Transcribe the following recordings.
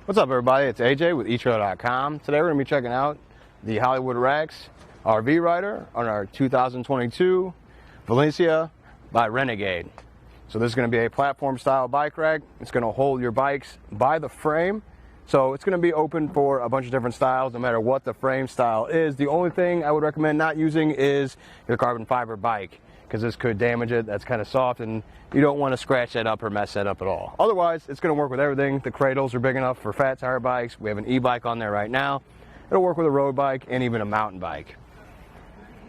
What's up, everybody? It's AJ with etrailer.com. Today we're going to be checking out the Hollywood Rex RV Rider on our 2022 Valencia by Renegade. So this is going to be a platform style bike rack. It's going to hold your bikes by the frame. So it's going to be open for a bunch of different styles no matter what the frame style is. The only thing I would recommend not using is your carbon fiber bike, because this could damage it. That's kind of soft and you don't want to scratch that up or mess that up at all. Otherwise, it's going to work with everything. The cradles are big enough for fat tire bikes. We have an e-bike on there right now. It'll work with a road bike and even a mountain bike.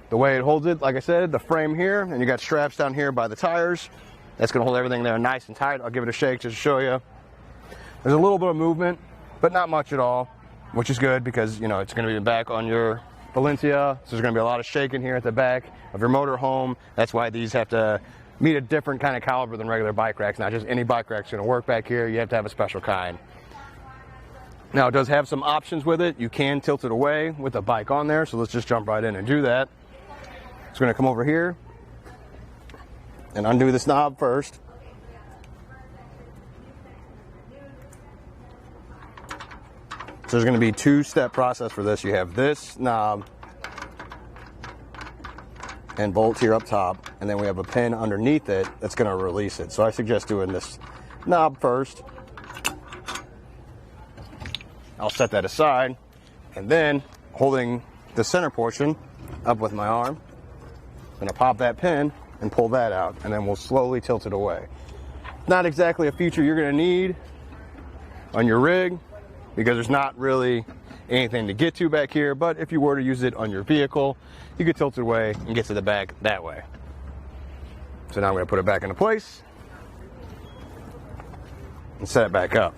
The way it holds it, like I said, the frame here, and you got straps down here by the tires. That's going to hold everything there nice and tight. I'll give it a shake just to show you. There's a little bit of movement, but not much at all, which is good because, you know, it's going to be back on your Valencia, so there's going to be a lot of shaking here at the back of your motorhome. That's why these have to meet a different kind of caliber than regular bike racks. Not just any bike rack's going to work back here. You have to have a special kind. Now, it does have some options with it. You can tilt it away with the bike on there, so let's just jump right in and do that. It's going to come over here and undo this knob first. So there's going to be a two-step process for this. You have this knob and bolt here up top, and then we have a pin underneath it that's going to release it. So I suggest doing this knob first. I'll set that aside, and then holding the center portion up with my arm, I'm going to pop that pin and pull that out, and then we'll slowly tilt it away. Not exactly a feature you're going to need on your rig, because there's not really anything to get to back here, but if you were to use it on your vehicle, you could tilt it away and get to the back that way. So now I'm going to put it back into place and set it back up.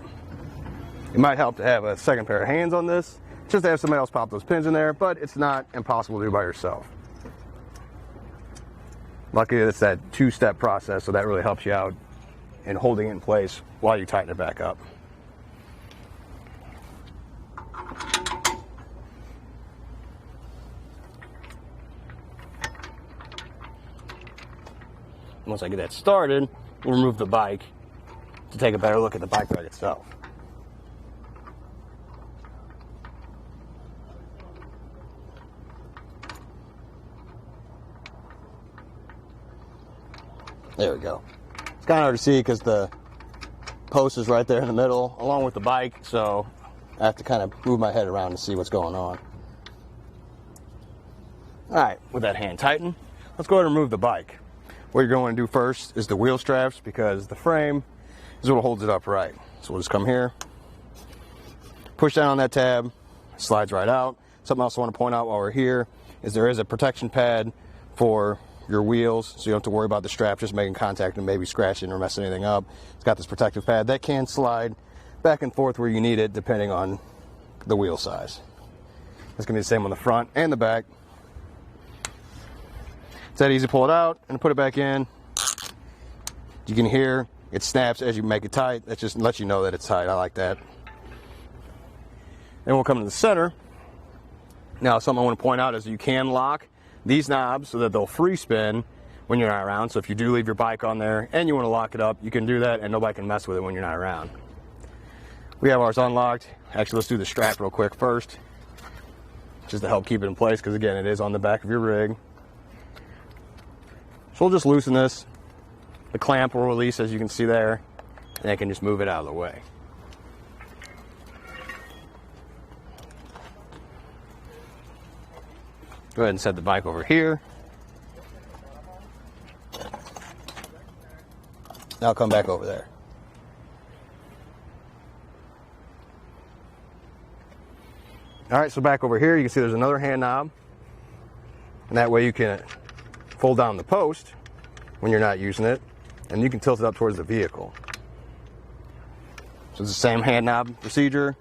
It might help to have a second pair of hands on this, just to have somebody else pop those pins in there, but it's not impossible to do by yourself. Luckily, it's that two-step process, so that really helps you out in holding it in place while you tighten it back up. Once I get that started, we'll remove the bike to take a better look at the bike rack itself. There we go. It's kind of hard to see because the post is right there in the middle along with the bike, so I have to kind of move my head around to see what's going on. Alright, with that hand tightened, let's go ahead and remove the bike. What you're going to do first is the wheel straps, because the frame is what holds it upright. So we'll just come here, push down on that tab, slides right out. Something else I want to point out while we're here is there is a protection pad for your wheels, so you don't have to worry about the strap just making contact and maybe scratching or messing anything up. It's got this protective pad that can slide back and forth where you need it depending on the wheel size. It's going to be the same on the front and the back. It's that easy to pull it out and put it back in. You can hear it snaps as you make it tight. That just lets you know that it's tight. I like that. Then we'll come to the center. Now, something I want to point out is you can lock these knobs so that they'll free spin when you're not around. So if you do leave your bike on there and you want to lock it up, you can do that and nobody can mess with it when you're not around. We have ours unlocked. Actually, let's do the strap real quick first, just to help keep it in place, because again, it is on the back of your rig. So we'll just loosen this. The clamp will release, as you can see there, and I can just move it out of the way. Go ahead and set the bike over here. Now I'll come back over there. All right, so back over here, you can see there's another hand knob, and that way you can fold down the post when you're not using it, and you can tilt it up towards the vehicle. So it's the same hand knob procedure.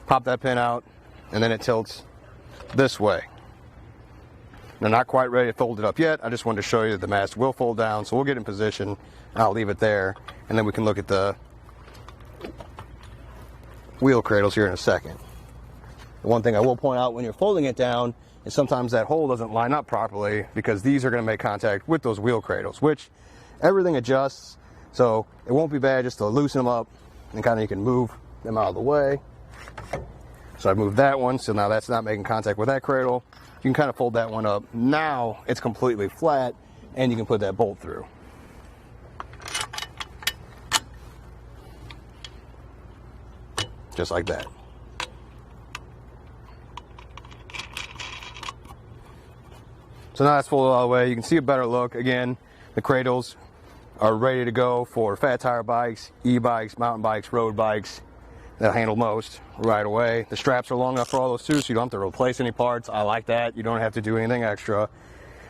Pop that pin out, and then it tilts this way. They're not quite ready to fold it up yet. I just wanted to show you that the mast will fold down, so we'll get in position, and I'll leave it there, and then we can look at the wheel cradles here in a second. The one thing I will point out when you're folding it down is sometimes that hole doesn't line up properly, because these are going to make contact with those wheel cradles, which everything adjusts, so it won't be bad just to loosen them up, and kind of you can move them out of the way. So I moved that one, so now that's not making contact with that cradle. You can kind of fold that one up. Now it's completely flat, and you can put that bolt through. Just like that. So now that's folded all the way. You can see a better look. Again, the cradles are ready to go for fat tire bikes, e-bikes, mountain bikes, road bikes. They'll handle most right away. The straps are long enough for all those too, so you don't have to replace any parts. I like that. You don't have to do anything extra.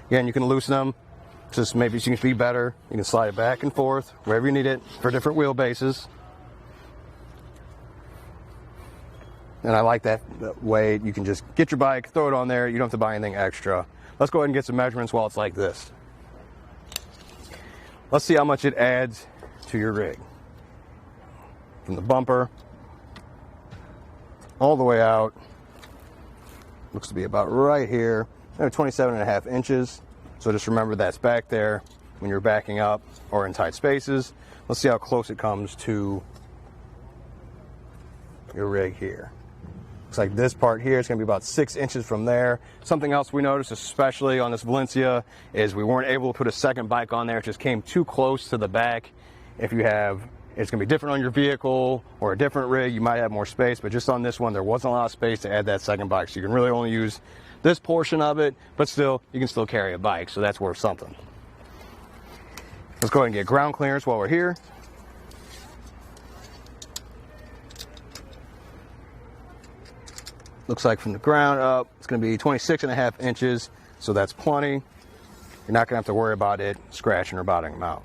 Again, you can loosen them, just maybe so you can be better. You can slide it back and forth wherever you need it for different wheelbases. And I like that way. You can just get your bike, throw it on there. You don't have to buy anything extra. Let's go ahead and get some measurements while it's like this. Let's see how much it adds to your rig. From the bumper all the way out, looks to be about right here, 27.5 inches. So just remember that's back there when you're backing up or in tight spaces. Let's see how close it comes to your rig here. Looks like this part here is going to be about 6 inches from there. Something else we noticed, especially on this Valencia, is we weren't able to put a second bike on there. It just came too close to the back. If you have, it's going to be different on your vehicle or a different rig, you might have more space, but just on this one, there wasn't a lot of space to add that second bike. So you can really only use this portion of it, but still, you can still carry a bike, so that's worth something. Let's go ahead and get ground clearance while we're here. Looks like from the ground up, it's going to be 26.5 inches, so that's plenty. You're not going to have to worry about it scratching or bottoming them out.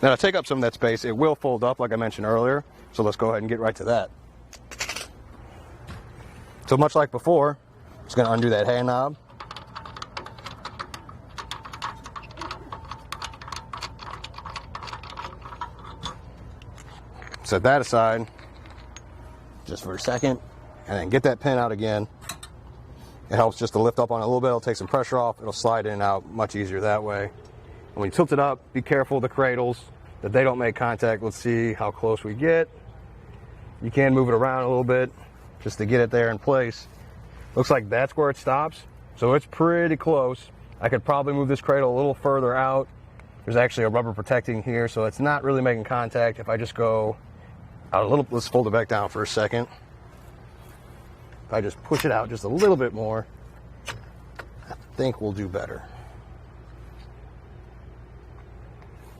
Now to take up some of that space, it will fold up like I mentioned earlier, so let's go ahead and get right to that. So much like before, it's going to undo that hand knob. Set that aside just for a second. And then get that pin out again. It helps just to lift up on it a little bit. It'll take some pressure off. It'll slide in and out much easier that way. And when you tilt it up, be careful of the cradles that they don't make contact. Let's see how close we get. You can move it around a little bit just to get it there in place. Looks like that's where it stops. So it's pretty close. I could probably move this cradle a little further out. There's actually a rubber protecting here, so it's not really making contact. If I just go out a little, let's fold it back down for a second. If I just push it out just a little bit more, I think we'll do better.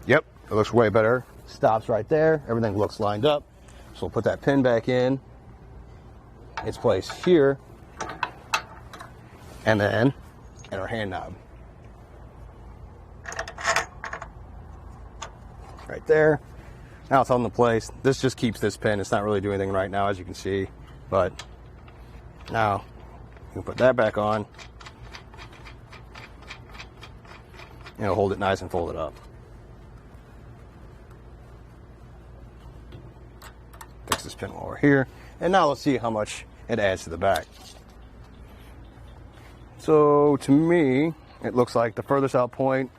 Yep, it looks way better. Stops right there. Everything looks lined up. So we'll put that pin back in its place here. And then and our hand knob. Right there. Now it's on the place. This just keeps this pin. It's not really doing anything right now, as you can see, but now you can put that back on and it'll hold it nice and fold it up. Fix this pin while we're here. And now let's see how much it adds to the back. So to me, it looks like the furthest out point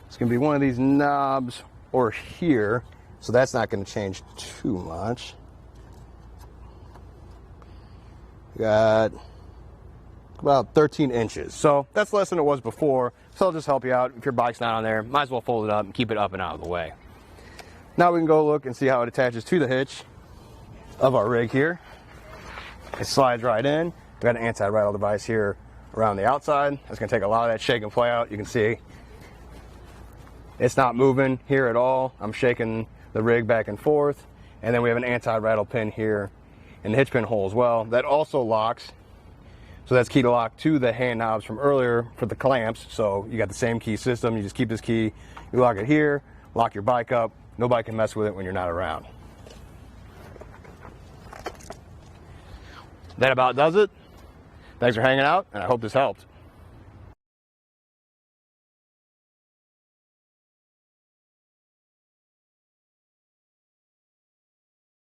is going to be one of these knobs or here. So that's not going to change too much. Got about 13 inches. So that's less than it was before. So I'll just help you out. If your bike's not on there, might as well fold it up and keep it up and out of the way. Now we can go look and see how it attaches to the hitch of our rig here. It slides right in. We've got an anti-rattle device here around the outside. That's going to take a lot of that shake and play out. You can see it's not moving here at all. I'm shaking the rig back and forth. And then we have an anti-rattle pin here in the hitch pin hole as well. That also locks. So that's key to lock to the hand knobs from earlier for the clamps. So you got the same key system. You just keep this key. You lock it here, lock your bike up. Nobody can mess with it when you're not around. That about does it. Thanks for hanging out, and I hope this helped.